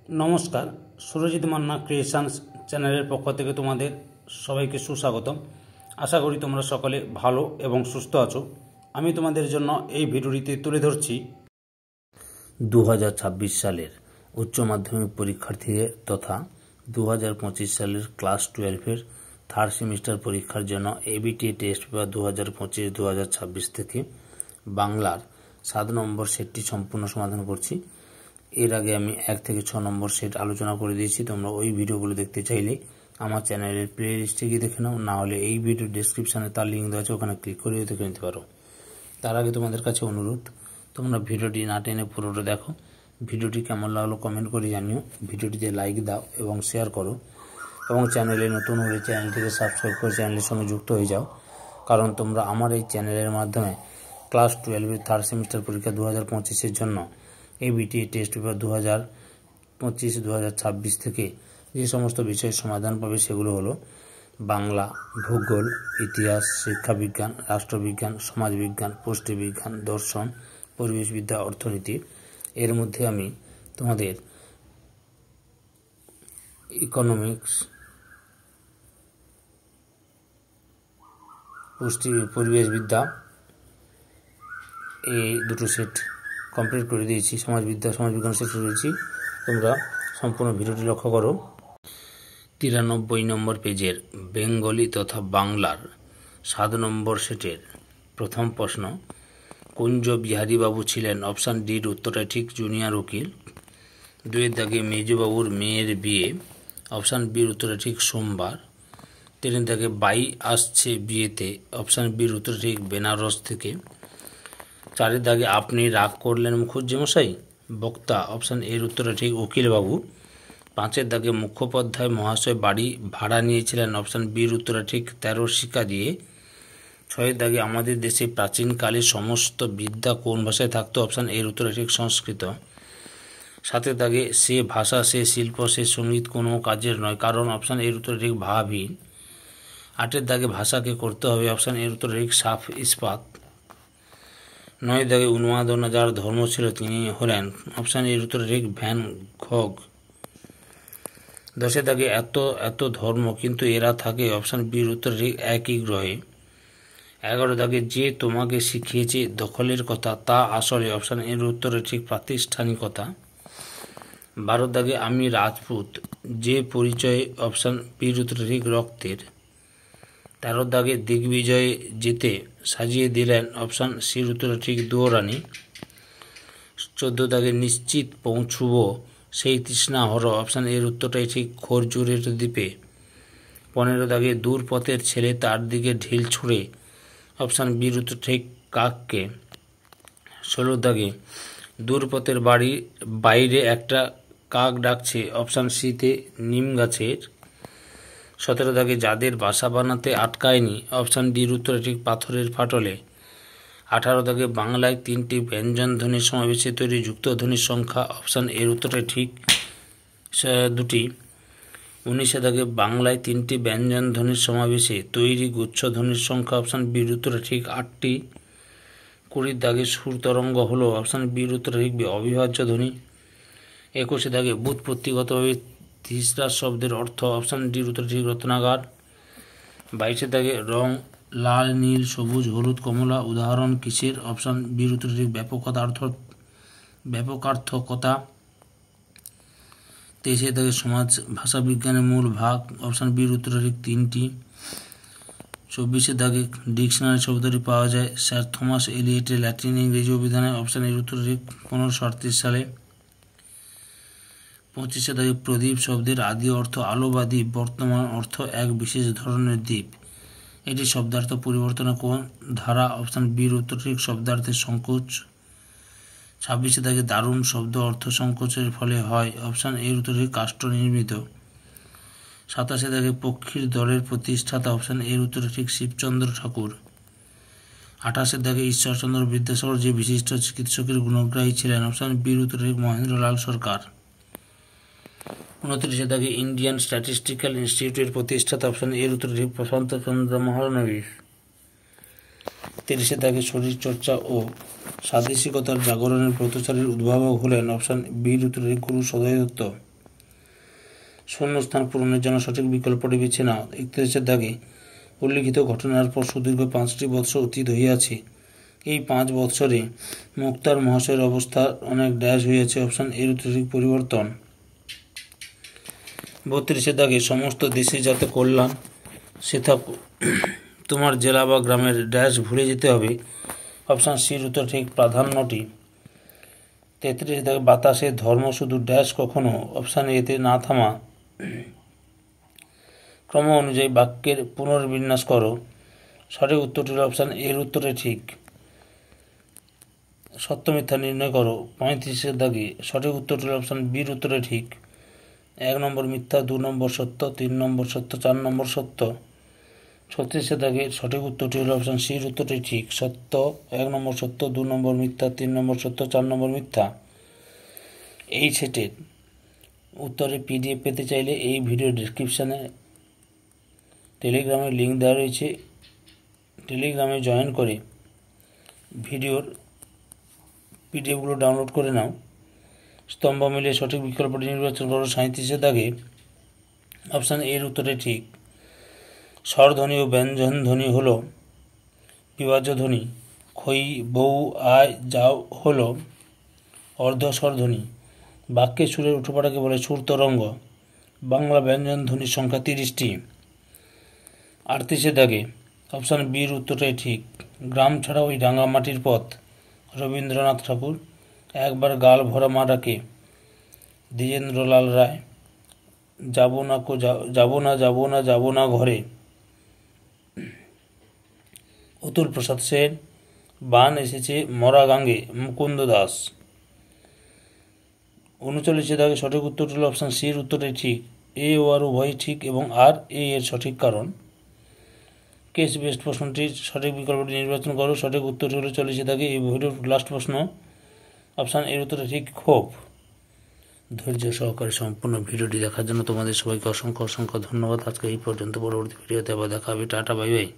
নমস্কার, সুরজিৎ মান্না ক্রিয়েশনস চ্যানেলের পক্ষ থেকে তোমাদের সবাইকে সুস্বাগতম। আশা করি তোমরা সকলে ভালো এবং সুস্থ আছো। আমি তোমাদের জন্য এই ভিডিওটিতে তুলে ধরছি 2026 সালের উচ্চ মাধ্যমিক পরীক্ষার্থীদের তথা 2025 সালের ক্লাস 12-এর থার্ড সেমিস্টার পরীক্ষার জন্য এবিটি টেস্ট পেপার 2025-2026 থেকে বাংলার 7 নম্বর সেটটি সম্পূর্ণ সমাধান করছি। এর আগে আমি 1 থেকে 6 নম্বর সেট আলোচনা করে দিয়েছি। তোমরা ওই ভিডিওগুলো দেখতে চাইলে আমার চ্যানেলের প্লে লিস্টে গিয়ে দেখে নাও, না হলে এই ভিডিও ডেসক্রিপশানে তার লিঙ্ক দেওয়া আছে, ওখানে ক্লিক করেও দেখে নিতে পারো। তার আগে তোমাদের কাছে অনুরোধ, তোমরা ভিডিওটি না টেনে পুরোটা দেখো। ভিডিওটি কেমন লাগলো কমেন্ট করে জানিও, ভিডিওটিতে লাইক দাও এবং শেয়ার করো, এবং চ্যানেলে নতুন হলে চ্যানেলটিকে সাবস্ক্রাইব করে চ্যানেলের সঙ্গে যুক্ত হয়ে যাও। কারণ তোমরা আমার এই চ্যানেলের মাধ্যমে ক্লাস 12-এর থার্ড সেমিস্টার পরীক্ষা 2025-এর জন্য এবিটি টেস্ট পেপার 2025-2026 থেকে যে সমস্ত বিষয়ের সমাধান পাবে সেগুলো হলো বাংলা, ভূগোল, ইতিহাস, শিক্ষাবিজ্ঞান, রাষ্ট্রবিজ্ঞান, সমাজবিজ্ঞান, পুষ্টিবিজ্ঞান, দর্শন, পরিবেশবিদ্যা, অর্থনীতি। এর মধ্যে আমি তোমাদের ইকোনমিক্স, পরিবেশবিদ্যা এই দুটো সেট কমপ্লিট করে দিয়েছি। সমাজবিজ্ঞান সেট করেছি। তোমরা সম্পূর্ণ ভিডিওটি লক্ষ্য করো। 93 নম্বর পেজের বেঙ্গলি তথা বাংলার 7 নম্বর সেটের প্রথম প্রশ্ন, কুঞ্জ বিহারীবাবু ছিলেন অপশান ডির উত্তরটা ঠিক জুনিয়র উকিল। 2-এর দাগে মেজবাবুর মেয়ের বিয়ে, অপশান বির উত্তরটা ঠিক সোমবার। 3-এর দাগে বাই আসছে বিয়েতে, অপশান বির উত্তরটা ঠিক বেনারস থেকে। 4-এর দাগে আপনি রাগ করলেন মুখুজ্জেমশাই, বক্তা, অপশান এর উত্তরটা ঠিক উকিলবাবু। 5-এর দাগে মুখোপাধ্যায় মহাশয় বাড়ি ভাড়া নিয়েছিলেন, অপশান বির উত্তরটা ঠিক 13 শিকা দিয়ে। 6-এর দাগে আমাদের দেশে প্রাচীনকালে সমস্ত বিদ্যা কোন ভাষায় থাকতো, অপশান এর উত্তরটা ঠিক সংস্কৃত। 7-এর দাগে সে ভাষা, সে শিল্প, সে সঙ্গীত কোনো কাজের নয়, কারণ, অপশান এর উত্তরটা ঠিক ভাবি। 8-এর দাগে ভাষাকে করতে হবে, অপশান এর উত্তরটা ঠিক সাফ ইস্পাত। 9-এর দাগে উন্মাদনা যার ধর্ম ছিল তিনি হলেন, অপশান এর উত্তরটা ঠিক ভ্যান গঘ। 10-এর দাগে এত এত ধর্ম কিন্তু এরা থাকে, অপশান বির উত্তর ঠিক একই গ্রহে। 11 দাগে যে তোমাকে শিখিয়েছে দখলের কথা তা আসলে, অপশান এর উত্তরে ঠিক প্রাতিষ্ঠানিকতা। 12 দাগে আমি রাজপুত যে পরিচয়, অপশান বির উত্তর ঠিক রক্তের। 13 দাগে দিগ্বিজয়ে যেতে সাজিয়ে দিলেন, অপশান সির উত্তর ঠিক দুয়োরানি। 14 দাগে নিশ্চিত পৌঁছব সেই তৃষ্ণা হর, অপশান এর উত্তরটাই ঠিক খরজুরের দ্বীপে। 15 দাগে দূর পথের ছেলে তার দিকে ঢিল ছুঁড়ে, অপশান বির উত্তর ঠিক কাককে। 16 দাগে দূর পথের বাড়ির বাইরে একটা কাক ডাকছে, অপশান সিতে নিম গাছের। 17 দাগে যাদের বাসা বানাতে আটকায়নি, অপশান ডির উত্তরে ঠিক পাথরের ফাটলে। 18 দাগে বাংলায় 3টি ব্যঞ্জন ধ্বনির সমাবেশে তৈরি যুক্তধ্বনির সংখ্যা, অপশান এর উত্তরটা ঠিক 2টি। 19 দাগে বাংলায় 3টি ব্যঞ্জন ধ্বনির সমাবেশে তৈরি গুচ্ছ ধ্বনির সংখ্যা, অপশান বির উত্তরে ঠিক 8টি। 20 দাগে সুর তরঙ্গ হলো, অপশান বির উত্তরে ঠিক অবিভাজ্য ধ্বনি। 21 দাগে ব্যুৎপত্তিগতভাবে তিসরা শব্দের অর্থ, অপশান ডির উত্তরে ঠিক রত্নাগার। 22 দাগে রং লাল, নীল, সবুজ, হলুদ, কমলা উদাহরণ কিসের, অপশান বির উত্তরে ঠিক ব্যাপকার্থকতা। 23 দাগে সমাজ ভাষা বিজ্ঞানের মূল ভাগ, অপশান বির উত্তরে ঠিক 3টি। 24 দাগে ডিকশনারি শব্দটি পাওয়া যায় স্যার থমাস এলিয়টের ল্যাটিন ইংরেজি অভিধানে, অপশান এর উত্তরে ঠিক 1538 সালে। 25 দাগে প্রদীপ শব্দের আদি অর্থ আলো বা দ্বীপ, বর্তমান অর্থ এক বিশেষ ধরনের দ্বীপ। এটি শব্দার্থ পরিবর্তনের কোন ধারা, অপশান বির উত্তর ঠিক শব্দার্থের সংকোচ। 26 দাগে দারুণ শব্দ অর্থ সংকোচের ফলে হয়, অপশান এর উত্তর ঠিক কাষ্ঠ নির্মিত। 27 দাগে পক্ষীর দলের প্রতিষ্ঠাতা, অপশান এর উত্তরে ঠিক শিবচন্দ্র ঠাকুর। 28 দাগে ঈশ্বরচন্দ্র বিদ্যাসাগর যে বিশিষ্ট চিকিৎসকের গুণগ্রাহী ছিলেন, অপশান বির উত্তরে ঠিক মহেন্দ্রলাল সরকার। 29 দাগে ইন্ডিয়ান স্ট্যাটিস্টিক্যাল ইনস্টিটিউটের প্রতিষ্ঠাতা, অপশান এর উত্তরে ঠিক প্রশান্ত চন্দ্র মহালনবিশ। 30 দাগে শরীরচর্চা ও সাদেশিকতার জাগরণের পথচারীর উদ্ভাবক হলেন, অপশান বির উত্তরে ঠিক গুরু সদয় দত্ত। শূন্যস্থান পূরণের জন্য সঠিক বিকল্পটি বেছে নাও। 31 দাগে উল্লিখিত ঘটনার পর সুদীর্ঘ 5টি বৎসর অতীত হইয়াছে। এই 5 বৎসরে মুক্তার মহাশয়ের অবস্থা অনেক ড্যাশ হইয়াছে। অপশান এর ঠিক পরিবর্তন। 32 দাগে সমস্ত দেশে যাতে কল্যাণ সেথা তোমার জেলা বা গ্রামের ড্যাশ ভুলে যেতে হবে। অপশান সির উত্তর ঠিক প্রাধান্যটি। 33 দাগে বাতাসে ধর্ম শুধু ড্যাশ কখনো। অপশান এতে না থামা। ক্রম অনুযায়ী বাক্যের পুনর্বিন্যাস করো। সঠিক উত্তরটি অপশান এর উত্তরে ঠিক। সত্য মিথ্যা নির্ণয় করো। 35 দাগে সঠিক উত্তরটি অপশান বির উত্তরে ঠিক। 1 নম্বর মিথ্যা, 2 নম্বর সত্য, 3 নম্বর সত্য, 4 নম্বর সত্য। 36 দাগে সঠিক উত্তরটি হল অপশান সির উত্তরটি ঠিক। সত্য 1 নম্বর সত্য, 2 নম্বর মিথ্যা, 3 নম্বর সত্য, 4 নম্বর মিথ্যা। এই সেটের উত্তরে PDF পেতে চাইলে এই ভিডিও ডেসক্রিপশানে টেলিগ্রামের লিঙ্ক দেওয়া রয়েছে। টেলিগ্রামে জয়েন করে ভিডিওর PDFগুলো ডাউনলোড করে নাও। স্তম্ভ মিলিয়ে সঠিক বিকল্পটি নির্বাচন করো। 37 দাগে অপশান এর উত্তরে ঠিক। স্বরধ্বনি ও ব্যঞ্জন ধ্বনি হল বিভাজ্য ধ্বনি। খই, বউ, আয়, যাও হল অর্ধস্বরধ্বনি। বাক্যের সুরের উঠোপাটাকে বলে সুর তরঙ্গ। বাংলা ব্যঞ্জন ধ্বনির সংখ্যা 30টি। 38 দাগে অপশান বির উত্তরটাই ঠিক। গ্রাম ছাড়া ওই রাঙা মাটির পথ রবীন্দ্রনাথ ঠাকুর। একবার গাল ভরা মা ডাকে দ্বিজেন্দ্রলাল রায়। যাব না ঘরে অতুল প্রসাদ সেন। বান এসেছে মরা গাঙ্গে মুকুন্দ দাস। 39 দাগে সঠিক উত্তরটি হল অপশান সির উত্তরটাই ঠিক। এ ও আর উভয়ই ঠিক এবং আর এ এর সঠিক কারণ। কেস বেস্ট প্রশ্নটির সঠিক বিকল্পটি নির্বাচন করো। সঠিক উত্তরটি হল 40 দাগে এই ভিডিওর লাস্ট প্রশ্ন। অপশান এর উত্তরে ঠিক ক্ষোভ। ধৈর্য সহকারে সম্পূর্ণ ভিডিওটি দেখার জন্য তোমাদের সবাইকে অসংখ্য ধন্যবাদ। আজকে এই পর্যন্ত। পরবর্তী ভিডিওতে আবার দেখা হবে। Tata, bye bye.